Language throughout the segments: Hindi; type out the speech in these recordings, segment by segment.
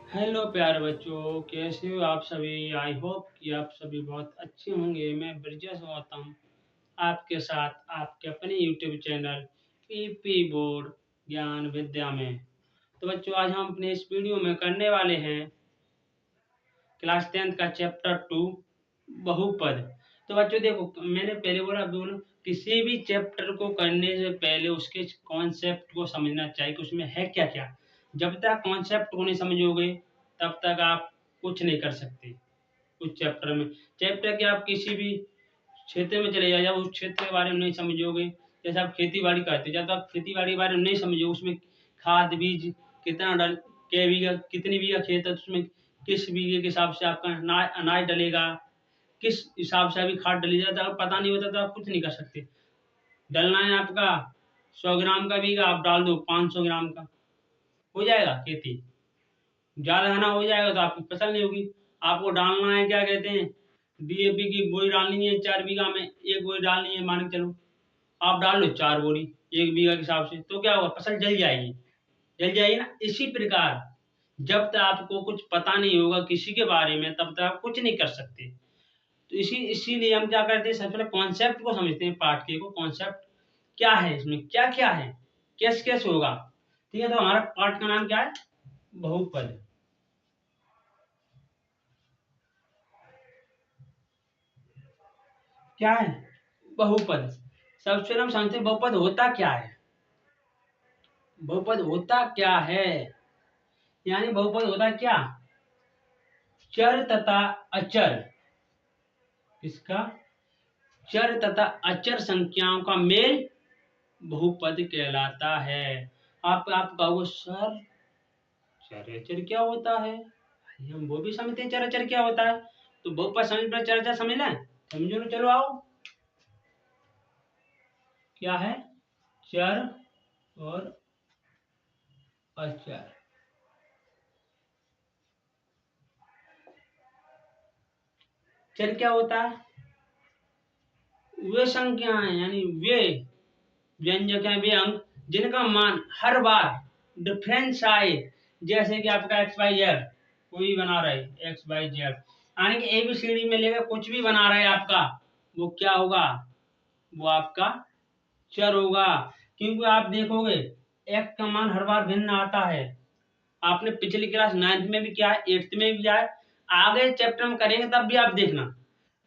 हेलो प्यारे बच्चों, कैसे हो आप सभी। आई होप कि आप सभी बहुत अच्छे होंगे। मैं ब्रजेश गौतम आपके साथ आपके अपने यूट्यूब चैनल पीपी बोर्ड ज्ञान विद्या में। तो बच्चों, आज हम अपने इस वीडियो में करने वाले हैं क्लास 10th का चैप्टर 2 बहुपद। तो बच्चों देखो, मैंने पहले बोला दोनों किसी भी चैप्टर को करने से पहले उसके कॉन्सेप्ट को समझना चाहिए कि उसमें है क्या क्या। जब तक कॉन्सेप्ट को नहीं समझोगे तब तक आप कुछ नहीं कर सकते उस चैप्टर में। चैप्टर के आप किसी भी क्षेत्र में चले जाए, जब उस क्षेत्र के बारे में नहीं समझोगे, जैसे आप खेती बाड़ी करते, जब तक खेती बाड़ी के बारे में नहीं समझोगे, उसमें खाद बीज कितना डल के बीघा कितनी बीघा खेत है, तो उसमें किस बीघे के हिसाब से आपका अनाज डलेगा, किस हिसाब से अभी खाद डली जाता है, पता नहीं होता तो आप कुछ नहीं कर सकते। डलना है आपका 100 ग्राम का बीघा, आप डाल दो 500 ग्राम का, हो जाएगा खेती। ज्यादा खाना हो जाएगा तो आपकी फसल नहीं होगी। आपको डालना है, क्या कहते हैं, डीएपी की बोरी डालनी है 4 बीघा में, एक बोरी डालनी है, मान के चलो आप डाल लो 4 बोरी 1 बीघा के हिसाब से, तो क्या होगा, फसल जल जाएगी। जल जाएगी ना। इसी प्रकार जब तक आपको कुछ पता नहीं होगा किसी के बारे में तब तक आप कुछ नहीं कर सकते। तो इसीलिए हम क्या करते हैं, सबसे पहले कॉन्सेप्ट को समझते हैं, पाठ के को कॉन्सेप्ट क्या है, इसमें क्या क्या है, कैसे कैसे होगा। ठीक है, तो हमारा पाठ का नाम क्या है, बहुपद। क्या है बहुपद। सबसे पहले हम समझते हैं बहुपद होता क्या है। बहुपद होता क्या है, यानी बहुपद होता क्या, चर तथा अचर, इसका चर तथा अचर संख्याओं का मेल बहुपद कहलाता है। आप कहोगे सर चर अचर क्या होता है, हम वो भी समझते हैं चर अचर क्या होता है। तो बहुपद समझ पर चर अचर समझ लें, समझो ना, चलो आओ। क्या है चर और अचर। चर क्या होता है, वे संख्याएं यानी वे व्यंजक हैं, वे अंक जिनका मान हर बार डिफरेंस आए। जैसे कि आपका एक्स वाई जेड कोई बना रहे, एक्स वाई जेड यानी कि एबीसीडी में लेकर कुछ भी बना रहे आपका, वो क्या होगा, वो आपका चर होगा। क्योंकि आप देखोगे एक्स का मान हर बार भिन्न आता है। आपने पिछली क्लास 9th में भी किया है, 8th में भी किया है, आगे चैप्टर में करेंगे तब भी आप देखना।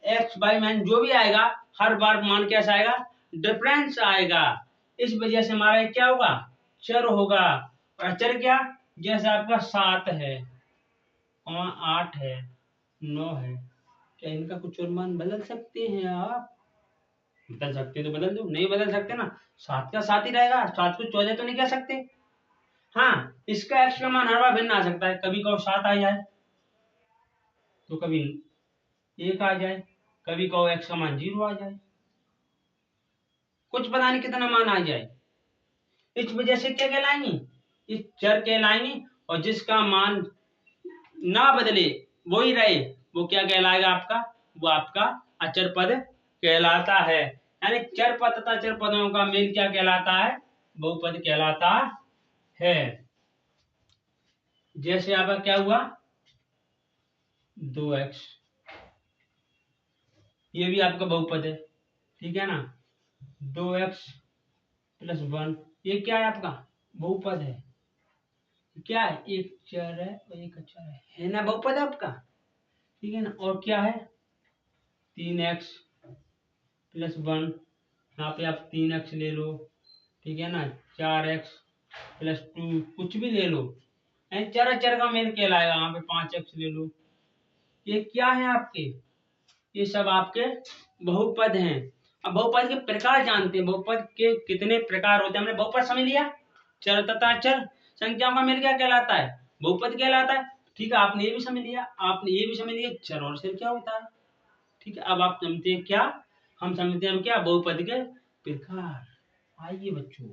एक्स बाई मान जो भी आएगा हर बार मान कैसा आएगा, डिफरेंस आएगा। इस वजह से हमारा क्या होगा, चर होगा। और अचर क्या, जैसे आपका 7 है, 8 है, 9 है, क्या इनका कुछ और मान बदल सकते हैं आप, बदल सकते तो बदल दो, नहीं बदल सकते ना, 7 का 7 ही रहेगा, 7 को 14 तो नहीं कह सकते। हाँ, इसका एक्स का मान हर बार भिन्न आ सकता है, कभी कहो 7 आ जाए तो कभी 1 आ जाए, कभी कहो एक्स का मान 0 आ जाए, कुछ पता नहीं कितना मान आ जाए। इस वजह से क्या कहलाएंगी, इस चर कहलाएंगी। और जिसका मान ना बदले वो ही रहे, वो क्या कहलाएगा आपका, वो आपका अचर पद कहलाता है। यानी चर पद तथा अचर पदों का मेल क्या कहलाता है, बहुपद कहलाता है। जैसे आपका क्या हुआ 2x, ये भी आपका बहुपद है, ठीक है ना। 2x+1 ये क्या है आपका बहुपद है। क्या है, एक चर है और एक अचर है ना, बहुपद है आपका, ठीक है ना। और क्या है 3x+1, यहाँ पे आप 3x ले लो, ठीक है ना, 4x+2 कुछ भी ले लो, चर अचर का मेल कहलाएगा। यहाँ पे 5x ले लो, ये क्या है आपके, ये सब आपके बहुपद हैं। अब बहुपद के प्रकार जानते हैं, बहुपद के कितने प्रकार होते हैं, हमने बहुपद समझ लिया, चर तथा अचर संख्याओं का मेल क्या कहलाता है, बहुपद कहलाता है। ठीक है, आपने ये भी समझ लिया, आपने ये भी समझ लिया चर और अचर क्या होता है। ठीक है, अब आप समझते हैं क्या, हम समझते हैं हम क्या, बहुपद के प्रकार। आइए बच्चों,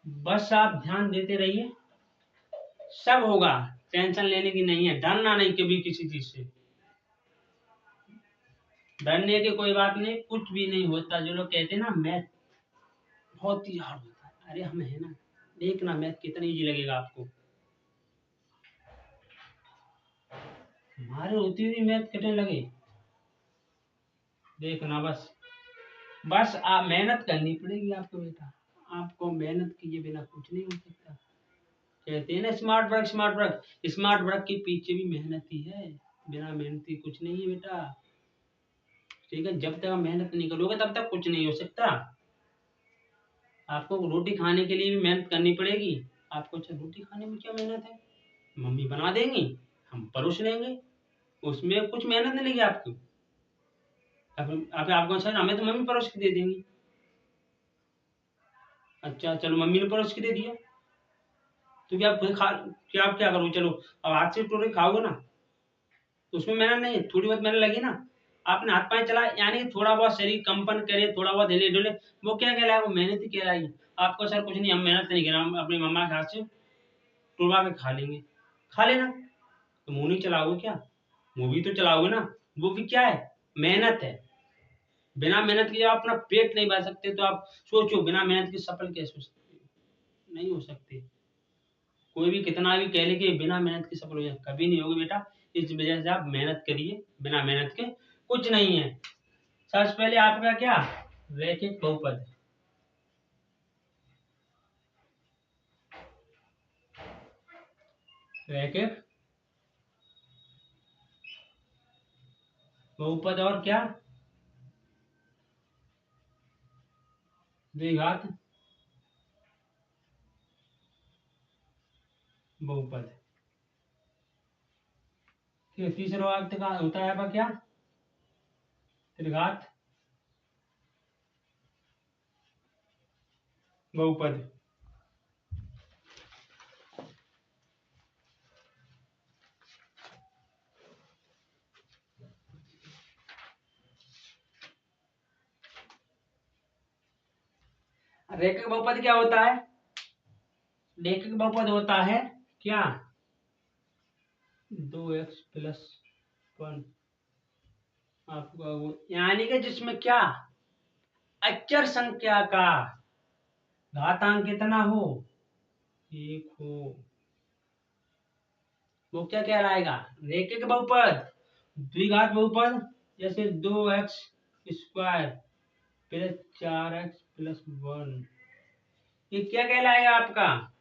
बस आप ध्यान देते रहिए, सब होगा, टेंशन लेने की नहीं है, डरना नहीं कभी किसी चीज से, डरने की कोई बात नहीं, कुछ भी नहीं होता। जो लोग कहते हैं ना मैथ बहुत ही हार्ड होता है, अरे हम है ना, देखना मैथ कितना इजी लगेगा आपको। हमारे होती हुई मैथ कटने लगे। देखना बस, बस आप मेहनत करनी पड़ेगी आपको बेटा। आपको मेहनत किए बिना कुछ नहीं हो सकता। कहते हैं ना smart work smart work, smart work के पीछे भी मेहनत ही है। बिना मेहनत के कुछ नहीं है बेटा। ठीक है, जब तक आप मेहनत नहीं करोगे तब तक कुछ नहीं हो सकता। आपको रोटी खाने के लिए भी मेहनत करनी पड़ेगी। आपको अच्छा रोटी खाने में क्या मेहनत है? मम्मी बना देंगी, हम परोस लेंगे, उसमें कुछ मेहनत नहीं लगी आपको। आपको अच्छा हमें तो मम्मी परोस के दे देंगी। अच्छा चलो मम्मी ने परोस के दे दिया, तो क्या आप खुद खा, क्या आप क्या करोगे? चलो अब हाथ से टोरे खाओगे ना, तो उसमें मेहनत नहीं है, थोड़ी बहुत मेहनत लगी ना। आपने हाथ पाँव चलाए, यानी कि थोड़ा बहुत शरीर कंपन करे, थोड़ा बहुत हिले डुले, वो क्या कहलाएगा? वो मेहनत ही कहलाएगी। आपको सर कुछ नहीं, हम मेहनत नहीं करें, हम अपनी मम्मा के हाथ से टुरवा के खा लेंगे। खा लेना, तो मुंह नहीं चलाओगे क्या? मुंह भी तो चलाओगे ना। वो भी क्या है? मेहनत है। बिना मेहनत के आप अपना पेट नहीं भर सकते, तो आप सोचो बिना मेहनत के सफल कैसे हो सकते हो? नहीं हो सकते। कोई भी कितना भी कह ले कि बिना मेहनत के सफल हो जाए, कभी नहीं होगा बेटा। इस वजह से आप मेहनत करिए, बिना मेहनत के कुछ नहीं है। सबसे पहले आपका क्या, रैखिक बहुपद। रैखिक बहुपद और क्या, द्विघात बहुपद। फिर तीसरा वाक्य का होता है आपका क्या, त्रिघात बहुपद। रैखिक बहुपद क्या होता है? रैखिक बहुपद होता है क्या, 2x+1 आपका वो, यानी कि जिसमें क्या, अचर संख्या का घातांक कितना हो, 1 हो, वो क्या कहलाएगा, रैखिक बहुपद। द्विघात बहुपद, जैसे 2x² प्लस 4x+1, ये क्या कहलाएगा आपका,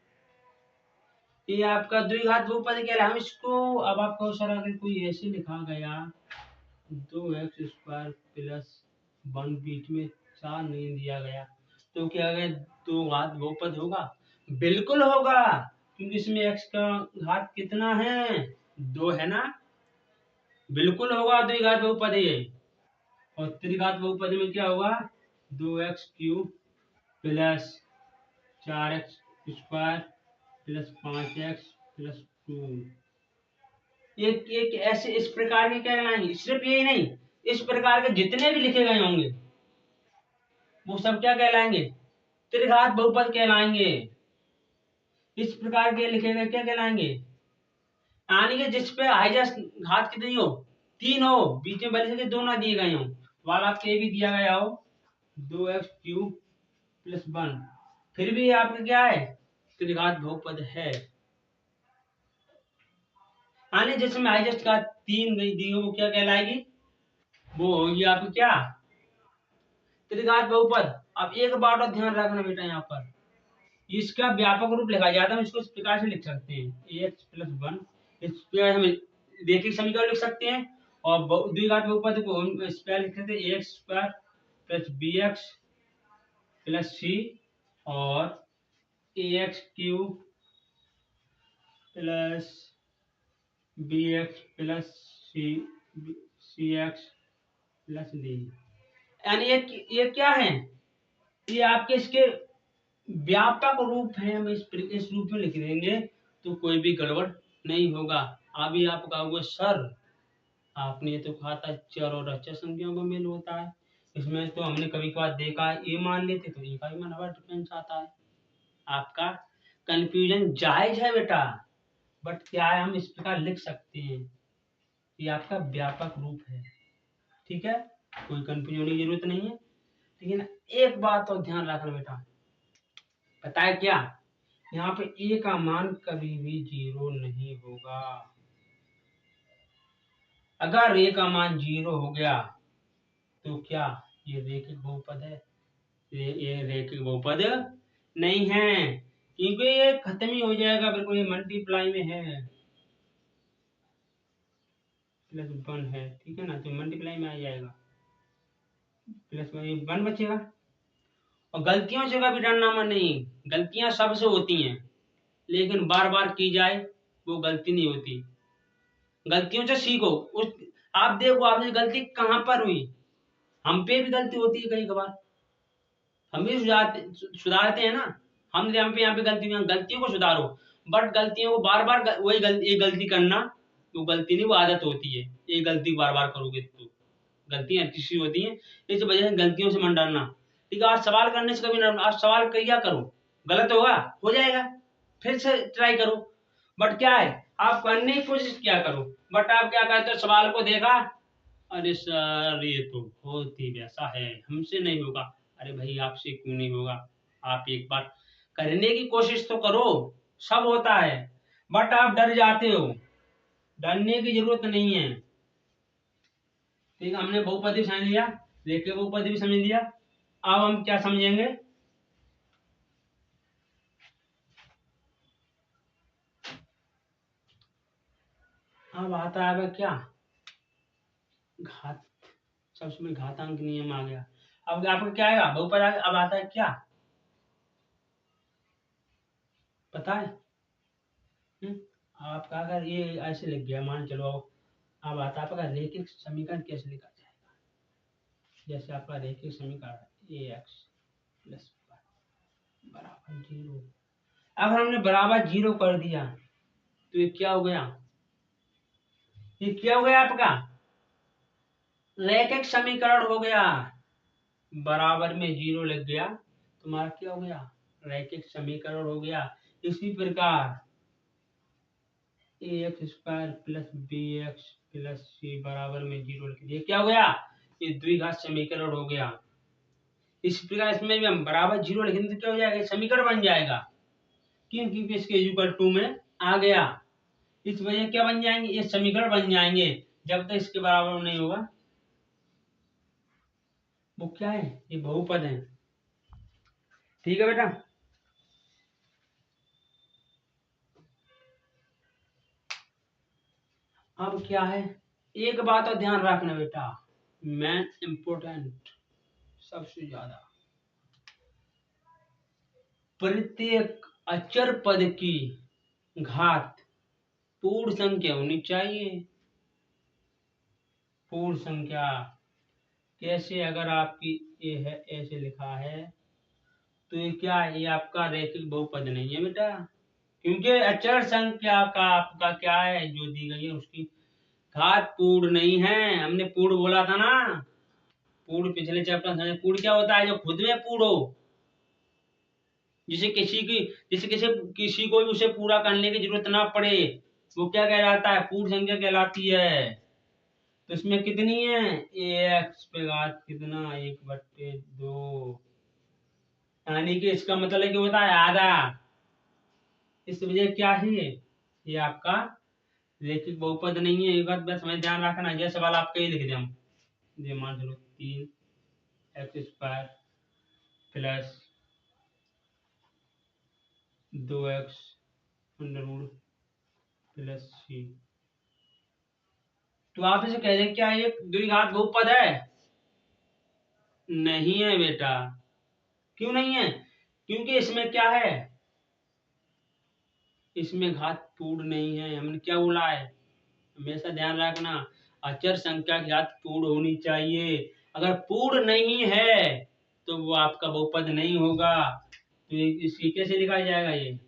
ये आपका द्विघात बहुपद कहलाएगा। हम इसको, अब आपको सर अगर कोई ऐसे लिखा गया 2x² + 1, बीच में 4 नहीं दिया गया, तो क्या अगर दो घात बहुपद होगा? बिल्कुल होगा, क्योंकि इसमें x का घात कितना है, 2 है ना। बिल्कुल होगा द्विघात बहुपद ये। और त्रिघात बहुपद में क्या होगा, 2x³ plus 4x² plus 5x+2। एक ऐसे इस प्रकार के क्या कहलाएंगे? सिर्फ यही नहीं, इस प्रकार के जितने भी लिखे गए होंगे वो सब क्या कहलाएंगे, त्रिघात बहुपद कहलाएंगे। इस प्रकार के लिखे गए क्या कहलाएंगे, यानी कि जिसपे हाईएस्ट घात कितनी हो, 3 हो, बीच में भले से 2 ना दिए गए हो, वाला के भी दिया गया हो 2x³ + 1, फिर भी आपका क्या है, त्रिघात बहुपद है। यानी जिसमें हाईएस्ट घात 3 गई दी हो, वो क्या कहलाएगी, वो होगी आपकी क्या, त्रिघात बहुपद। अब एक बात और ध्यान रखना बेटा, यहाँ पर इसका व्यापक रूप लिखा जाता है, हम इसको इस प्रकार से लिख सकते हैं, ax+1, इस प्रकार हम रैखिक समीकरण लिख सकते हैं। और द्विघात बहुपद को हम इस प्रकार लिख सकते हैं, ax² + bx+c और ax³ + bx+c cx+d। यानी ये क्या है, ये आपके इसके व्यापक रूप है। हम इस रूप में लिख देंगे तो कोई भी गड़बड़ नहीं होगा। अभी आप कहोगे सर आपने तो कहा था चर और अचर संख्याओं का मेल होता है, इसमें तो हमने कभी कभार देखा है ए मान लेते तो ए का भी मान डिफरेंस आता है। आपका कंफ्यूजन जायज है बेटा, बट क्या है, हम इस प्रकार लिख सकते हैं, ये आपका व्यापक रूप है। ठीक है, कोई कंफ्यूजन की जरूरत नहीं है। लेकिन एक बात और ध्यान रखना बेटा, पता है क्या, यहाँ पे ए का मान कभी भी 0 नहीं होगा। अगर ए का मान 0 हो गया तो क्या ये रैखिक बहुपद है? ये रैखिक बहुपद नहीं है, क्योंकि ये खत्म ही हो जाएगा, बिल्कुल ये मल्टीप्लाई में है, +1 है, ठीक है ना, तो मल्टीप्लाई में आ जाएगा, +1 बचेगा। और गलतियों से कभी डरना मत नहीं, गलतियां सबसे होती हैं, लेकिन बार बार की जाए वो गलती नहीं होती। गलतियों से सीखो। उस आप देखो आपने गलती कहाँ पर हुई, हम पे भी गलती होती है कई कबार, हम भी सुधारते हैं ना, हम पे यहाँ पे गलतियों को सुधारो, बट गलतियों को बार बार वही एक गलती करना, वो गलती नहीं, वो आदत होती है, एक गलती बार बार करोगे तो गलतियां अच्छी सी होती हैं, इस वजह से गलतियों से मन डरना। ठीक है, आज सवाल करने से कभी ना, आज सवाल किया करो, गलत होगा हो जाएगा, फिर से ट्राई करो, बट क्या है आप करने की कोशिश किया करो। बट आप क्या करते हो, सवाल को देखा, अरे सर ये तो बहुत ही वैसा है, हमसे नहीं होगा। अरे भाई आपसे क्यों नहीं होगा, आप एक बार करने की कोशिश तो करो, सब होता है, बट आप डर जाते हो, डरने की जरूरत नहीं है। ठीक है, हमने बहुपद भी समझ लिया, रेखीय बहुपद भी समझ लिया, अब हम क्या समझेंगे, अब आता है क्या, घात, सबसे में घातांक नियम आ गया। अब आपका क्या आएगा, बहुपद अब आता है क्या, पता है? आपका अगर ये ऐसे लिख गया, मान चलो अब आता है आपका रैखिक समीकरण कैसे लिखा जाएगा। जैसे आपका रैखिक समीकरण ए एक्स प्लस बराबर 0, अगर हमने बराबर 0 कर दिया तो ये क्या हो गया, ये क्या हो गया आपका रैखिक समीकरण हो गया, बराबर में 0 लग गया, तुम्हारा क्या हो गया, रैखिक समीकरण हो गया। इसी प्रकार a x square plus b x plus c बराबर में 0 लिख दिया, क्या हो गया, ये द्विघात समीकरण हो गया। इस प्रकार इसमें भी हम बराबर 0 लिखेंगे तो क्या हो जाएगा, समीकरण बन जाएगा, क्यों, क्योंकि इसके इक्वल टू में आ गया, इस वजह क्या बन जाएंगे, ये समीकरण बन जाएंगे, जब तक इसके बराबर नहीं होगा। वो क्या है, ये बहुपद है, ठीक है बेटा। अब क्या है, एक बात और ध्यान रखना बेटा, मैन इंपोर्टेंट सबसे ज्यादा, प्रत्येक अचर पद की घात पूर्ण संख्या होनी चाहिए। पूर्ण संख्या कैसे, अगर आपकी ये है ऐसे लिखा है तो ये क्या है, ये आपका रैखिक बहुपद नहीं है बेटा, क्योंकि अचर संख्या का आपका क्या है जो दी गई है उसकी घात पूर्ण नहीं है, हमने पूर्ण बोला था ना, पूर्ण पिछले चैप्टर में, पूर्ण क्या होता है, जो खुद में पूर्ण हो, जिसे किसी की, जिसे किसी किसी को भी उसे पूरा करने की जरूरत ना पड़े, वो क्या कहलाता है, पूर्ण संख्या कहलाती है। तो इसमें कितनी है, ए एक्स पे घात कितना, 1/2, यानी कि इसका मतलब क्या होता है, आधा। इस वजह क्या है, ये आपका रैखिक बहुपद नहीं है, एक बात बस हमें ध्यान रखना, ये सवाल आपके ही लिख दे हम, ये मान लो 3x² plus 2x under plus c, तो आप इसे कह दें क्या ये द्विघात बहुपद है, नहीं है बेटा, क्यों नहीं है, क्योंकि इसमें क्या है, इसमें घात पूर्ण नहीं है, हमने क्या बोला है, हमेशा ध्यान रखना, अचर संख्या की घात पूर्ण होनी चाहिए, अगर पूर्ण नहीं है तो वो आपका बहुपद नहीं होगा, तो इसकी कैसे लिखा जाएगा, ये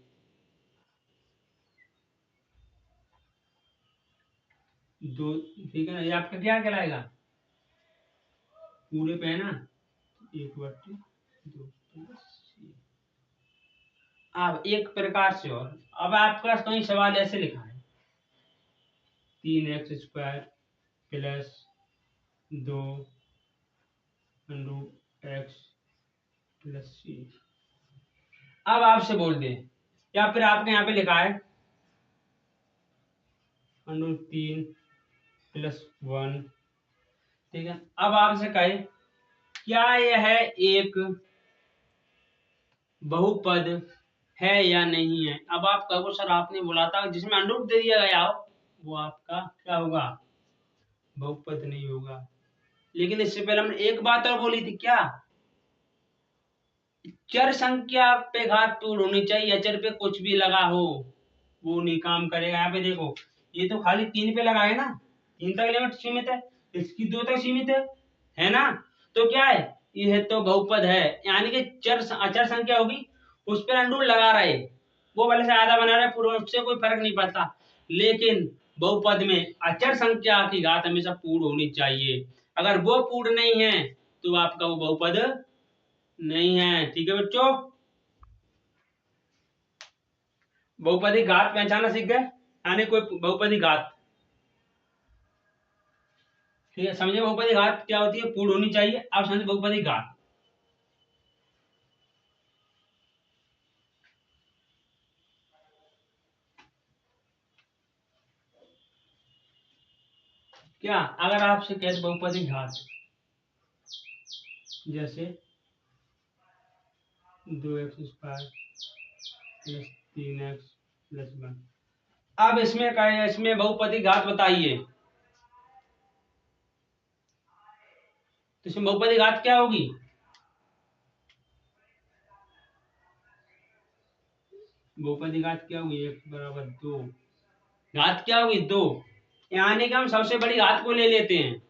दो, ठीक है ना, ये आपका क्या कहलाएगा, पूरे पे है ना, 1/2 प्लस, अब एक प्रकार से और, अब आपका कहीं सवाल ऐसे लिखा है 3x² प्लस 2 x प्लस सी, अब आपसे बोल दे, या फिर आपने यहाँ पे लिखा है √3 प्लस 1। ठीक है, अब आपसे कहे क्या यह एक बहुपद है या नहीं है। अब आप कहो सर आपने बोला था जिसमें अंडरूट दे दिया गया हो वो आपका क्या होगा, बहुपद नहीं होगा। लेकिन इससे पहले हमने एक बात और बोली थी, क्या चर संख्या पे घात पूर्ण होनी चाहिए, अचर पे कुछ भी लगा हो वो नहीं काम करेगा। यहाँ पे देखो ये तो खाली 3 पे लगा है ना, 3 तक लिमिट सीमित है, इसकी 2 तक सीमित है ना। तो क्या है, ये तो बहुपद है, यानी कि चर अचर संख्या होगी उस पर अंडूर लगा रहे, वो भले से आधा बना रहे पूर्ण, उससे कोई फर्क नहीं पड़ता। लेकिन बहुपद में अचर संख्या की घात हमेशा पूर्ण होनी चाहिए, अगर वो पूर्ण नहीं है तो आपका वो बहुपद नहीं है। ठीक है बच्चों, बहुपदी घात पहचाना सीख गए, यानी कोई बहुपदी घात। ठीक है, समझे बहुपदी घात क्या होती है, पूर्ण होनी चाहिए। अब समझे बहुपदी घात। क्या अगर आपसे कहते बहुपदी घात, जैसे 2x² प्लस 3x प्लस 1। अब इसमें क्या है, इसमें बहुपदी घात बताइए, तो इसमें बहुपदी घात क्या होगी, बहुपदी घात क्या होगी, 1 = 2, घात क्या होगी 2, यानी कि हम सबसे बड़ी घात को ले लेते हैं,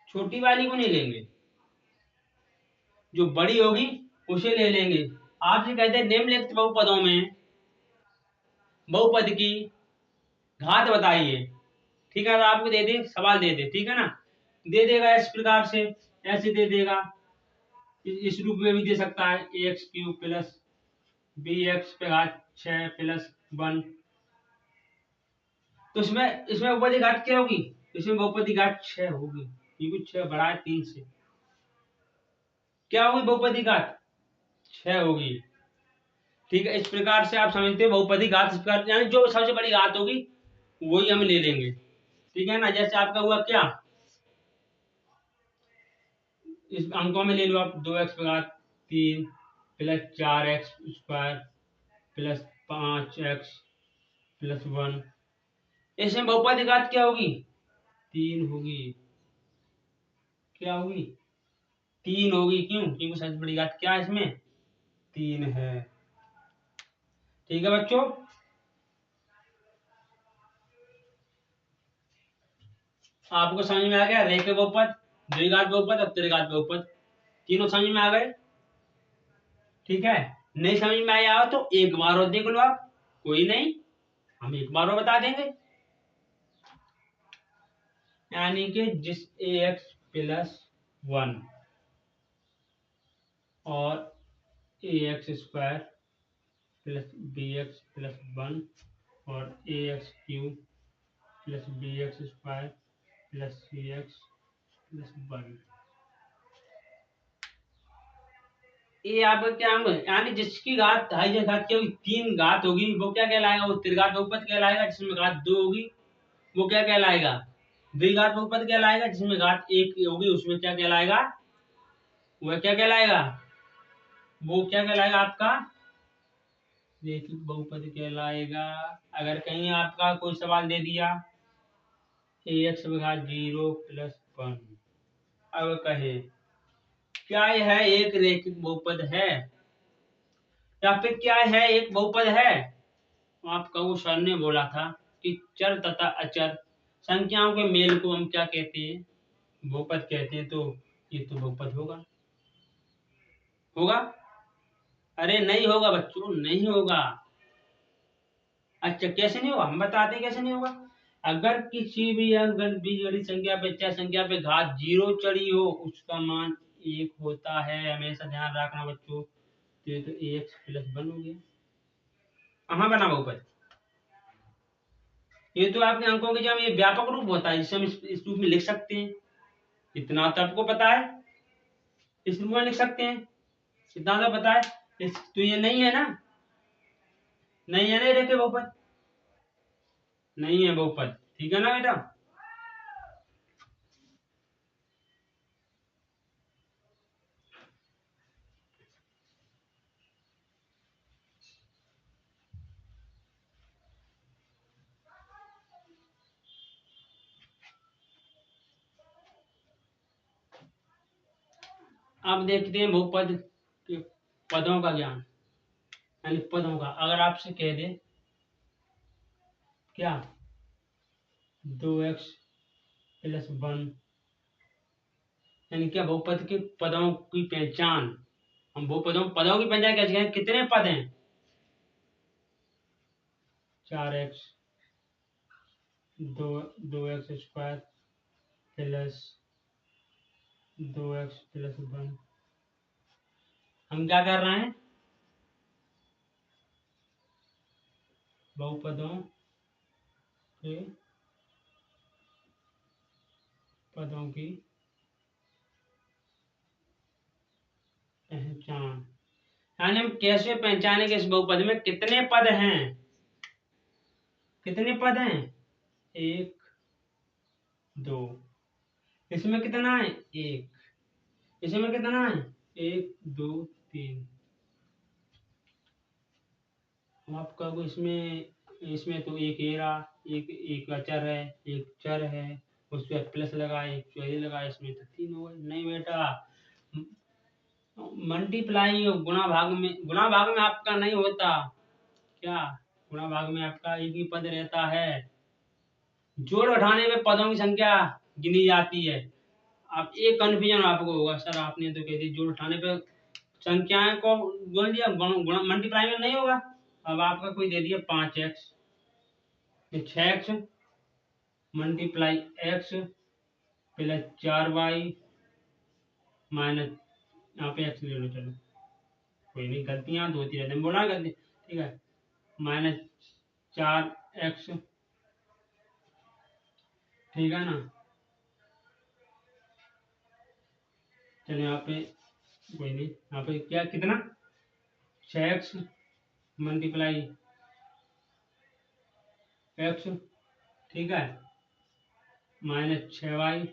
छोटी वाली को नहीं लेंगे, जो बड़ी होगी उसे ले लेंगे। आपसे कहते हैं निम्नलिखित बहुपदों में बहुपद की घात बताइए। ठीक है, तो आपको दे दे सवाल दे दे, ठीक है ना, दे देगा इस प्रकार से, ऐसे दे देगा, इस रूप में भी दे सकता है, ax³ प्लस bx² 6 प्लस 1। तो इसमें इसमें बहुपदी घात क्या होगी, इसमें बहुपदी घात 6 होगी, क्योंकि 6 बड़ा है 3 से। क्या होगी बहुपदी घात 6 होगी। ठीक है, इस प्रकार से आप समझते हो बहुपदी घात, इस प्रकार यानी जो सबसे बड़ी घात होगी वही हम ले लेंगे। ठीक है ना, जैसे आपका हुआ क्या, इस अंकों में ले लो आप 2x³ plus 4x² plus 5x plus 1। इसमें बहुपदी घात क्या होगी, 3 होगी। क्या होगी, 3 होगी, क्यों, क्योंकि सबसे बड़ी घात क्या है इसमें, 3 है। ठीक है बच्चों, आपको समझ में आ गया, रेखीय बहुपद, द्विघात बहुपद और त्रिघात बहुपद, तीनों समझ में आ गए। ठीक है, नहीं समझ में आया हो तो एक बार और देख लो आप, कोई नहीं, हम एक बार और बता देंगे। यानी कि जिस ax+1 और ax² प्लस bx+1 और ax³ plus bx² plus cx+1, ये आपका क्या होगा, यानी जिसकी घात हाई घात क्या होगी, 3 घात होगी, वो क्या कहलाएगा, वो त्रिघात बहुपद कहलाएगा। जिसमें घात 2 होगी वो क्या कहलाएगा, द्विघात बहुपद कहलाएगा। जिसमें घात 1 होगी उसमें क्या कहलाएगा, वह क्या कहलाएगा, वो क्या कहलाएगा आपका रैखिक बहुपद कहलाएगा। अगर कहीं आपका कोई सवाल दे दिया ax/0 प्लस 1, अब कहे क्या यह एक रैखिक बहुपद है, या फिर क्या है एक बहुपद है। तो आपका वो सर ने बोला था कि चर तथा अचर संख्याओं के मेल को हम क्या कहते हैं, बहुपद कहते हैं। तो ये तो बहुपद होगा, होगा, अरे नहीं होगा बच्चों, नहीं होगा। अच्छा कैसे नहीं होगा, हम बताते हैं कैसे नहीं होगा। अगर किसी भी अंक बीजगणित संख्या पे चाहे संख्या पे घात 0 चढ़ी हो उसका मान 1 होता है, हमेशा ध्यान रखना बच्चों। तो ये तो ax+1 हो गया, कहाँ बना बहुपद, ये तो आपके अंकों के जब ये व्यापक रूप होता है जिसे हम इस रूप में लिख सकते हैं। इतना तो आपको पता है, इस रूप में लिख सकते हैं, इतना तो पता है। तो ये नहीं है ना, नहीं है ना, देखे बहुपद, नहीं है बहुपद। ठीक है ना बेटा। अब देखते हैं बहुपद के पदों का ज्ञान, यानी पदों का। अगर आपसे कह दे क्या 2x प्लस 1, यानी क्या बहुपद के पदों की पहचान, हम बहुपदों पदों की पहचान कैसे करें? कितने पद हैं? 4x, 2x square plus 2x plus 1। हम क्या कर रहे हैं? बहुपदों के पदों की पहचान, यानी हम कैसे पहचाने कि इस बहुपद में कितने पद हैं? कितने पद हैं? 1 2। इसमें कितना है? 1। इसमें कितना है? 1 2 3। आपका को इसमें इसमें तो एक एरा, एक अचर है, एक चर है, उस पर प्लस लगा, एक चौही लगा, इसमें तो 3 हो गए। नहीं बेटा, मल्टीप्लाई गुणा भाग में आपका नहीं होता। क्या? गुणा भाग में आपका एक ही पद रहता है। जोड़ घटाने में पदों की संख्या गिनी जाती है। अब एक कन्फ्यूजन आपको होगा, सर आपने तो कह दी जोड़ घटाने पे संख्याएं को गुण दिया, मल्टीप्लाई में नहीं होगा। अब आपका कोई दे दिया 5x, 6x multiply x plus 4y minus, यहाँ पे x ले लो, चलो कोई नहीं, गलतियां तो होती रहती हैं, बोला गलती, ठीक है, माइनस 4x, ठीक है ना। चलो यहाँ पे कोई नहीं, यहाँ पे क्या कितना 6x मल्टीप्लाई x, ठीक है, minus 6y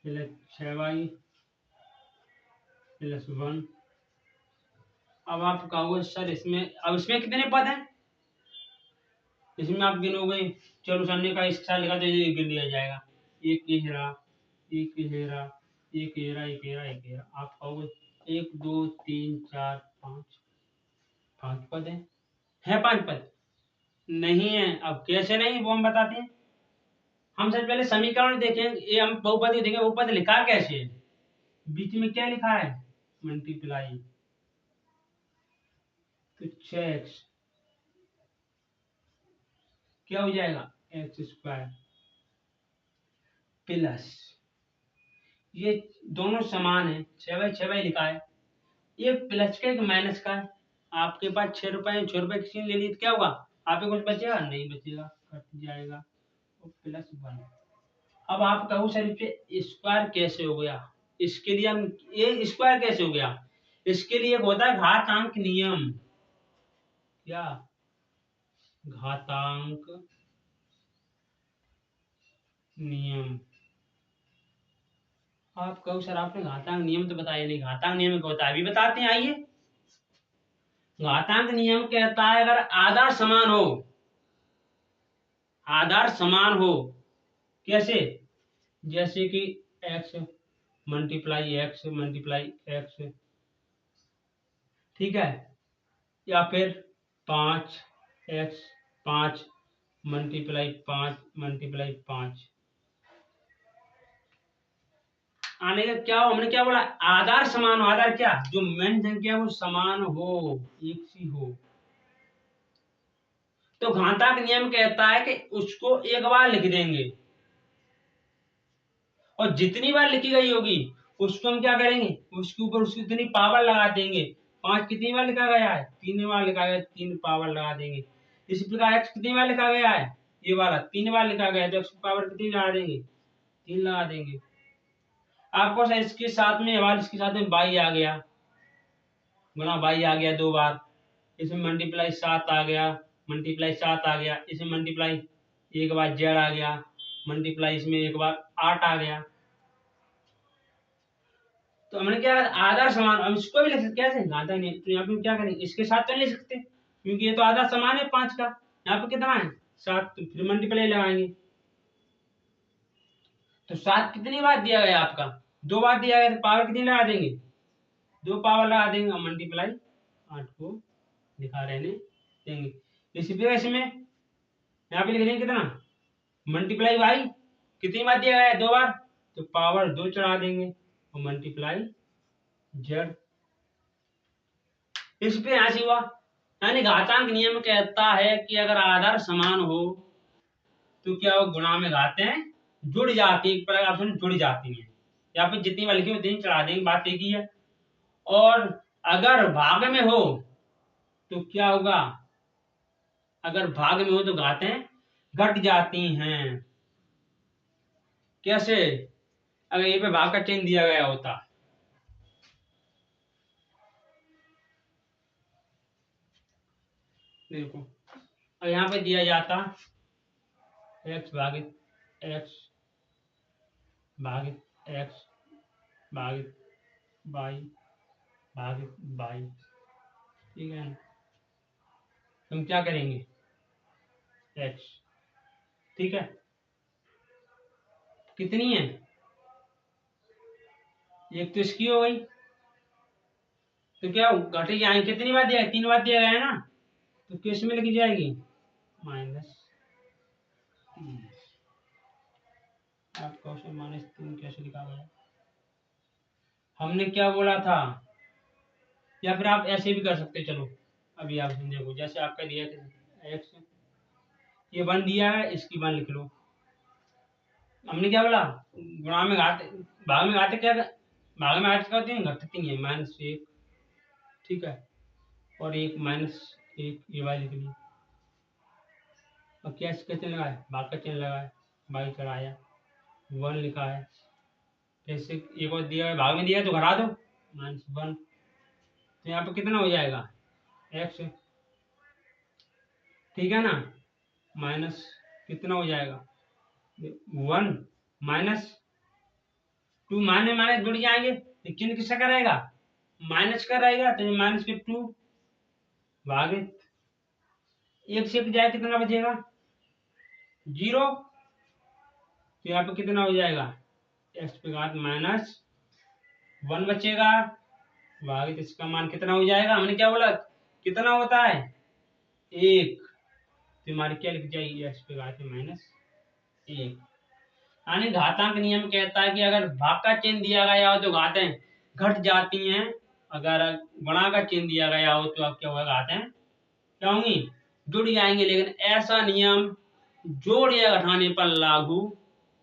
plus 6y plus 1। अब आप कहोगे सर इसमें, अब इसमें कितने पद हैं? इसमें आप गिनोगे, चलो सर ने कहा इसके साथ लिखा तो ये गिन लिया जाएगा, एक हेरा, एक हेरा, एक हेरा, एक हेरा, एक हेरा। आप कहोगे 1 2 3 4 5, 5 पद है 5 पद नहीं है। अब कैसे नहीं, वो हम बताते हैं। हम सबसे पहले समीकरण देखें, ये हम बहुपद ही देखें, बहुपद लिखा कैसे है। बीच में क्या लिखा है? मल्टीप्लाई, तो 6x क्या हो जाएगा? एक्स स्क्वायर प्लस, ये दोनों समान है, 6/6 लिखा है, एक प्लस का एक माइनस का है। आपके पास 6 रुपए, 6 रुपए किसी ने ले ली तो क्या होगा? आपके कुछ बचेगा? नहीं बचेगा, कट जाएगा, तो प्लस 1। अब आप कहो सर इसे स्क्वायर कैसे हो गया? इसके लिए हम, ये स्क्वायर कैसे हो गया? इसके लिए एक होता है घातांक नियम। क्या? घातांक नियम। आप कहो सर आपने घातांक नियम तो बताया नहीं, घातांक नियम क्या होता है? अभी बताते हैं, आइए। घातांक नियम कहता है अगर आधार समान हो, आधार समान हो, कैसे? जैसे कि x मल्टीप्लाई x, ठीक है, या फिर 5x 5 मल्टीप्लाई 5 आने का क्या हो, हमने क्या बोला? आधार समान हो। आधार क्या? जो मेन संख्या वो समान हो, एक सी हो। तो घातांक नियम कहता है कि उसको एक बार लिख देंगे, और जितनी बार लिखी गई होगी उसको हम क्या करेंगे? उसके ऊपर उसकी इतनी पावर लगा देंगे। 5 कितनी बार लिखा गया है? 3 बार लिखा गया, 3 पावर लगा देंगे। इसी प्रकार x कितनी बार लिखा गया है? ये वाला 3 बार लिखा गया है, तो x की पावर कितनी लगा देंगे? 3 लगा देंगे। आपको सर इसके साथ में इसके साथ में बाई आ गया, गुणा बाई आ गया 2 बार, इसमें मल्टीप्लाई 7 आ गया, मल्टीप्लाई 7 आ गया, इसमें मल्टीप्लाई एक बार जेड आ गया, मल्टीप्लाई इसमें एक बार 8 आ गया। तो हमने क्या आधार समान, हम इसको भी लिख सकते कैसे, घाता नहीं तो यहाँ पे क्या करेंगे, इसके साथ तो नहीं लिख सकते क्योंकि ये तो आधार समान है 5 का। यहाँ पे कितना है 7, तो फिर मल्टीप्लाई लगाएंगे। तो 7 कितनी बार दिया गया आपका, 2 बार दिया गया, तो पावर कितनी लगा देंगे, 2 पावर लगा देंगे और मल्टीप्लाई 8 को दिखा रहने देंगे। इसी प्रकार इसमें यहाँ पे लिख देंगे कितना, मल्टीप्लाई बाई कितनी बार दिया गया है, 2 बार, तो पावर 2 चढ़ा देंगे और मल्टीप्लाई जेड। इस पे यहां से हुआ, यानी घातांक नियम कहता है कि अगर आधार समान हो तो क्या वो गुणा में घातें जुड़ जाती है, एक प्रकार ऑप्शन जुड़ जाती है, या फिर जितनी बार लिखी उतनी चढ़ा देंगे, बात एक ही है। और अगर भाग में हो तो क्या होगा, अगर भाग में हो तो घातें घट जाती हैं। कैसे, अगर ये पे भाग का चिन्ह दिया गया होता, देखो और यहाँ पे दिया जाता x भागित x भागित x भागित y भागित y, ठीक है, तुम क्या करेंगे x, ठीक है, कितनी है, एक तो इसकी हो गई, तो क्या घटे जाएंगे, कितनी बार दिया, 3 बार दिया गया है ना, तो किस में लिखी जाएगी -3। आप क्वेश्चन -3 कैसे लिखा गया, हमने क्या बोला था, या फिर आप ऐसे भी कर सकते, चलो अभी आप देखो, जैसे आपका दिया एक्स, ये 1 दिया है, इसकी 1 लिख लो। हमने क्या बोला, गुणा में घात, भाग में घाते क्या, भाग में घात क्या होती है, घटती है, -1, ठीक है, और एक -1 ये वाली लिख ली, और क्या इसका चिन्ह लगा है, भाग का चिन्ह लगा है, बाई चढ़ाया, 1 लिखा है, फिर से एक और दिया है, भाग में दिया है तो घटा दो, -1, तो यहाँ पे कितना हो जाएगा x, ठीक है ना, माइनस कितना हो जाएगा 1 -2, माने माने जुड़ जाएंगे, तो चिन्ह किसका रहेगा, माइनस का रहेगा, तो -2 भागित 1 से जाए कितना बचेगा 0, तो यहाँ पे कितना हो जाएगा x पे घात -1 बचेगा, भागित इसका मान कितना हो जाएगा, हमने क्या बोला कितना होता है 1, तो हमारी क्या लिख जाएगी x पे घात -1। यानी घातांक नियम कहता है कि अगर भाग का चिन्ह दिया गया हो तो घातें घट जाती हैं, अगर गुणा का चिन्ह दिया गया हो तो अब क्या होगा, घातें क्या होंगी, जुड़ जाएंगे। लेकिन ऐसा नियम जोड़ या घटाने पर लागू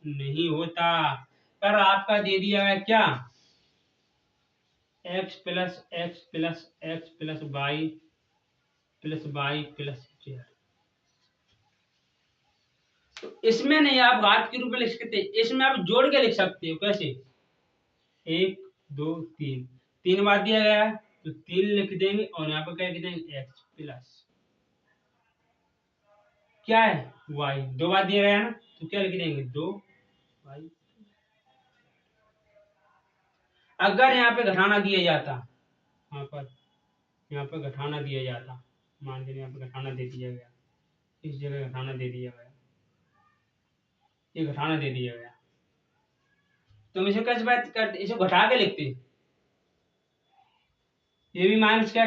नहीं होता। पर आपका दे दिया है क्या, x plus x plus x plus y plus y plus z, तो इसमें नहीं आप घात के रूप में लिख सकते, इसमें आप जोड़ के लिख सकते हो। कैसे, 1 2 3, 3 बार दिया गया है तो 3 लिख देंगे, और यहाँ पर क्या लिख देंगे x प्लस क्या है y, 2 बार दिया गया है ना, तो क्या लिख देंगे 2y। अगर यहाँ पे घटाना दिया जाता, यहाँ पर घटाना दिया जाता, मान लीजिए यहाँ पे घटाना दे दिया गया, इस जगह घटाना दे दिया गया, ये घटाना दे दिया गया, तो हम इसे कैसे बात करते, इसे घटा के लिखते, ये भी माइनस का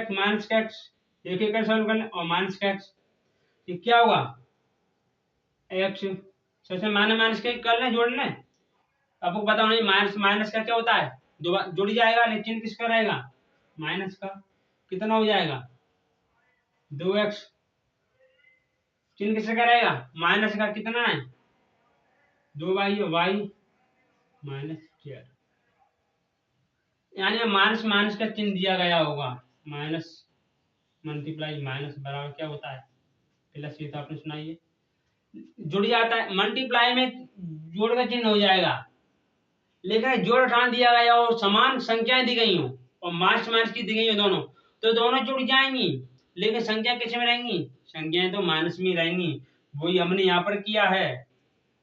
एक्स, एक एक सॉल्व कर ले, और माइनस का एक्स, ये क्या होगा एक्स, सबसे माइनस के कर लें, जोड़ लें, आपको पता होना माइनस माइनस का क्या होता है, दो बार जुड़ जाएगा, लेकिन किसका रहेगा माइनस का, कितना हो जाएगा 2x, चिन्ह किसका रहेगा माइनस का, कितना है 2y, y माइनस जेड, यानी माइनस माइनस का चिन्ह दिया गया होगा, माइनस मल्टीप्लाई माइनस बराबर क्या होता है प्लस, ये तो आपने सुना ही है, जुड़ जाता है, मल्टीप्लाई में जोड़ का चिन्ह हो जाएगा, लेकिन जोड़ हटाना दिया गया और समान संख्याएं दी गई हो और माइनस माइनस की दी गई हो दोनों, तो दोनों जुड़ जाएंगी, लेकिन संख्या किस में रहेंगी, संख्याएं तो माइनस में रहेंगी, वही हमने यहाँ पर किया है।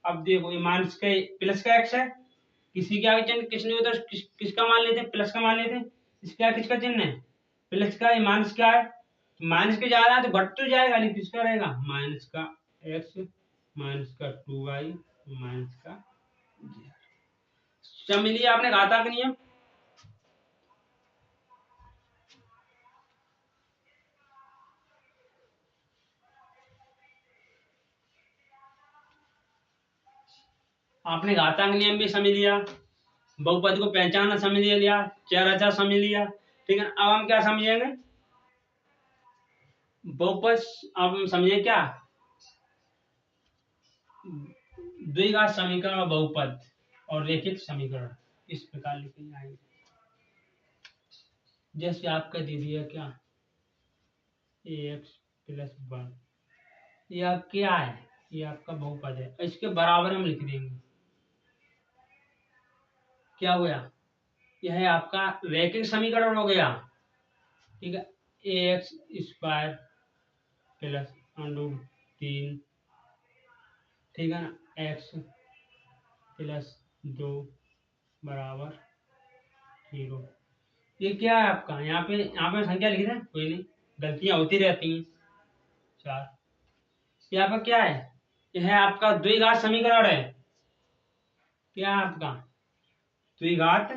अब देखो ये माइनस के प्लस का एक्स है, किसी के आगे चिन्ह किसने उधर किसका मान लेते हैं, प्लस का मान लेते हैं। इसका किसका चिन्ह है, प्लस का। ये माइनस क्या है, माइनस के जा रहा है तो घट तो जाएगा, लेकिन किसका रहेगा, माइनस का एक्स माइनस का 2y माइनस का समझ लिया आपने घातांक नियम। आपने घातांक नियम भी समझ लिया, बहुपद को पहचानना समझ लिया, चेहरा समझ लिया। ठीक है, अब हम क्या समझेंगे, बहुपद। अब हम समझे क्या, द्विघात समीकरण और बहुपद और रेखिक समीकरण इस प्रकार लिखे जाएंगे। जैसे आपका दे दिया क्या, ax प्लस 1, ये आप क्या है, ये आपका बहुपद है, इसके बराबर हम लिख देंगे। क्या हो गया, यह है आपका रैखिक समीकरण हो गया। ठीक है, ax स्क्वायर प्लस √3, ठीक है ना, x प्लस 2 बराबर 0। ये क्या है आपका, यहाँ पे संख्या लिख रहे हैं, कोई नहीं, गलतियां होती रहती हैं। 4, यहाँ पर क्या है, यह है आपका द्विघात समीकरण है। क्या है आपका, द्विघात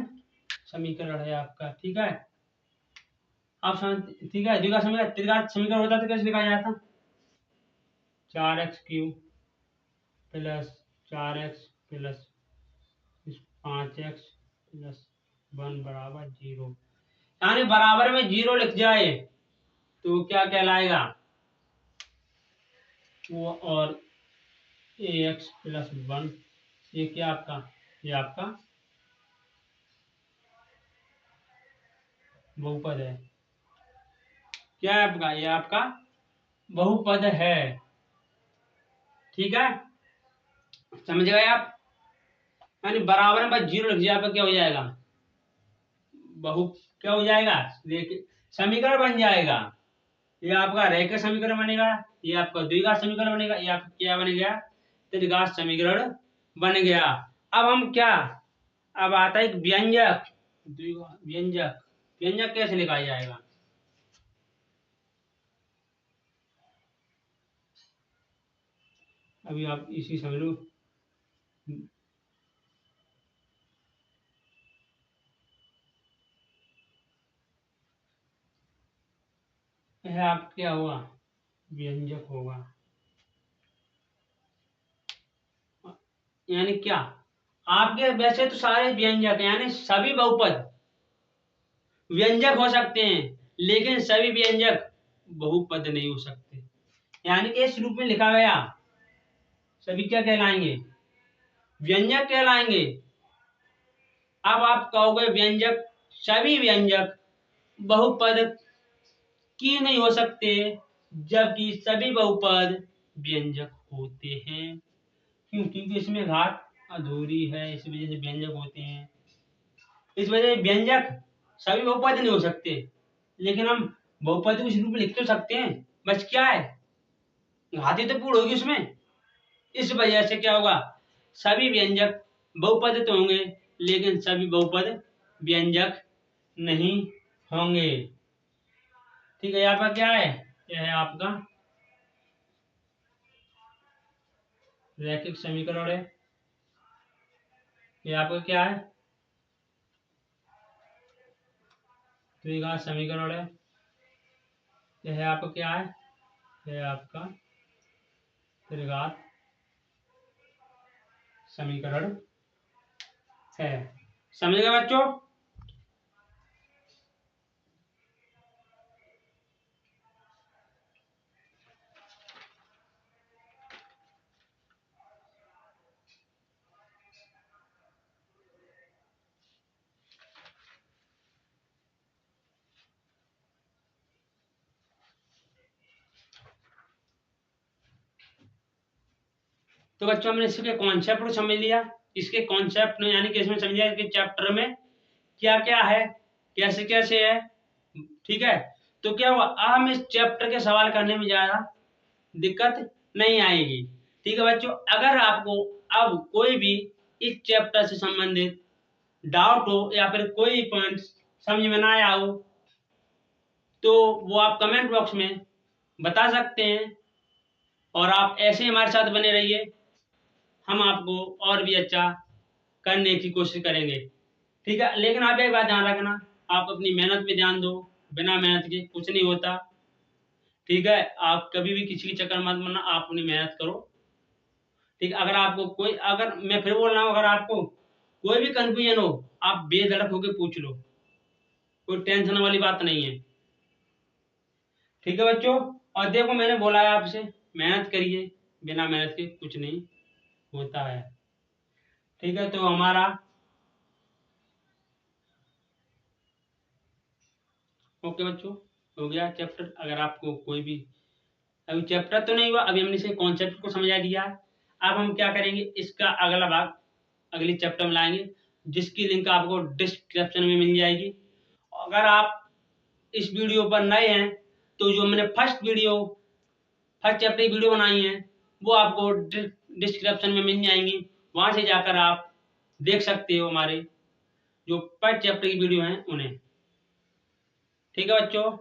समीकरण है आपका। ठीक है, आप समझ, ठीक है, द्विघात समीकरण, त्रिघात समीकरण होता तो कैसे लिखा जाता, 4x³ plus 4x plus 5x plus 1 बराबर 0। यानी बराबर में 0 लिख जाए तो क्या कहलाएगा, वो और ax प्लस 1, ये क्या आपका, ये आपका बहुपद है। क्या है आपका, ये आपका बहुपद है। ठीक है, समझ गए आप। यानी बराबर में बस 0 लिख जाए तो क्या हो जाएगा, बहु क्या हो जाएगा, समीकरण बन जाएगा। ये आपका रैखिक समीकरण बनेगा, ये आपका द्विघात समीकरण बनेगा, ये आपका क्या बन गया, त्रिघात समीकरण बन गया। अब हम क्या, अब आता है एक व्यंजक, व्यंजक, व्यंजक कैसे लिखा जाएगा, अभी आप इसी समझ लो। यह आप क्या हुआ, व्यंजक होगा। यानी क्या, आपके वैसे तो सारे व्यंजक यानी सभी बहुपद व्यंजक हो सकते हैं, लेकिन सभी व्यंजक बहुपद नहीं हो सकते। यानी कि इस रूप में लिखा गया सभी क्या कहलाएंगे, व्यंजक कहलाएंगे। अब आप कहोगे व्यंजक, सभी व्यंजक बहुपद क्यों नहीं हो सकते, जबकि सभी बहुपद व्यंजक होते हैं। क्यों, क्योंकि इसमें घात अधूरी है, इस वजह से व्यंजक होते हैं। इस वजह से व्यंजक सभी बहुपद नहीं हो सकते, लेकिन हम बहुपद को इस रूप में लिख तो सकते हैं, बस क्या है, घात ही तो पूर्ण होगी उसमें। इस वजह से क्या होगा, सभी व्यंजक बहुपद तो होंगे, लेकिन सभी बहुपद व्यंजक नहीं होंगे। ठीक है, यहाँ पर क्या है, यह है आपका रैखिक समीकरण है। ये आपका क्या है, द्विघात समीकरण है। यह है आपका क्या है, यह है आपका त्रिघात समीकरण है। समझ गए बच्चों। तो बच्चों हमने इसके कॉन्सेप्ट को समझ लिया, इसके कॉन्सेप्ट में यानी कि इसमें समझ लिया इसके चैप्टर में क्या क्या है, कैसे कैसे है। ठीक है, तो क्या हुआ, अब हम इस चैप्टर के सवाल करने में ज्यादा दिक्कत नहीं आएगी। ठीक है बच्चों, अगर आपको अब कोई भी इस चैप्टर से संबंधित डाउट हो या फिर कोई पॉइंट समझ में ना आया हो तो वो आप कमेंट बॉक्स में बता सकते हैं, और आप ऐसे हमारे साथ बने रहिए, हम आपको और भी अच्छा करने की कोशिश करेंगे। ठीक है, लेकिन आप एक बात ध्यान रखना, आप अपनी मेहनत पे ध्यान दो, बिना मेहनत के कुछ नहीं होता। ठीक है, आप कभी भी किसी के चक्कर मत बनना, आप अपनी मेहनत करो। ठीक है, अगर आपको कोई, अगर मैं फिर बोल रहा हूँ, अगर आपको कोई भी कंफ्यूजन हो आप बेधड़क होकर पूछ लो, कोई टेंशन वाली बात नहीं है। ठीक है बच्चों, और देखो मैंने बोला है आपसे मेहनत करिए, बिना मेहनत के कुछ नहीं होता है। ठीक है, तो हमारा ओके बच्चों हो गया चैप्टर। अगर आपको कोई भी, अभी चैप्टर तो नहीं हुआ, अभी हमने इसे कॉन्सेप्ट को समझा दिया है। अब हम क्या करेंगे, इसका अगला भाग अगली चैप्टर में लाएंगे, जिसकी लिंक आपको डिस्क्रिप्शन में मिल जाएगी। अगर आप इस वीडियो पर नए हैं तो जो मैंने फर्स्ट चैप्टर की वीडियो बनाई है वो आपको डिस्क्रिप्शन में मिल जाएंगी, वहां से जाकर आप देख सकते हो हमारे जो फर्स्ट चैप्टर की वीडियो हैं उन्हें। ठीक है बच्चों।